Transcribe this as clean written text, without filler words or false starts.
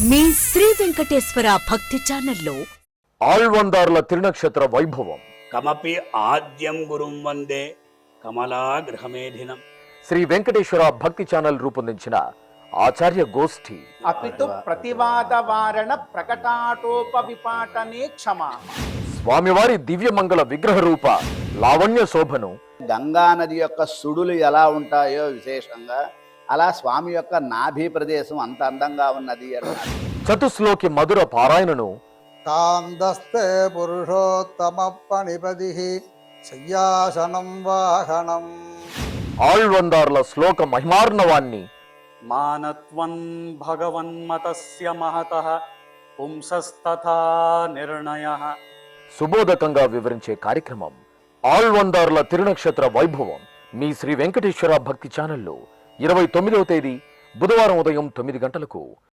మీ శ్రీ వెంకటేశ్వర భక్తి ఛానల్లో ఆళ్వందార్ల తిరునక్షత్ర వైభవం కమపి ఆద్యం గురుం వందే కమలా గృహమేధినం. శ్రీ వెంకటేశ్వర భక్తి ఛానల్ రూపొందించిన ఆచార్య గోష్ఠి అపితు ప్రతివాద వారణ ప్రకటాటోపవిపాటనే క్షమా. స్వామివారి దివ్యమంగళ విగ్రహ రూప లావణ్య శోభను గంగా నది యొక్క సుడులు ఎలా ఉంటాయో విశేషంగా అలా స్వామి యొక్క నాభి ప్రదేశం అంత అందంగా ఉన్నది అన్నారు. చతుశ్లోకి మధుర పారాయణను తాందస్తే పురుషోత్తమ పణిపది శయ్యాసనం వాహనం. ఆళ్వందార్ల శ్లోక మహిమార్ణవాన్ని మానత్వం భగవన్మతస్య మహతః పుంసస్తథా నిర్ణయః సుబోధకంగా వివరించే కార్యక్రమం ఆళ్వందార్ల తిరునక్షత్ర వైభవం మీ శ్రీ వెంకటేశ్వర భక్తి ఛానల్లో 29వ తేదీ బుధవారం ఉదయం 9 గంటలకు.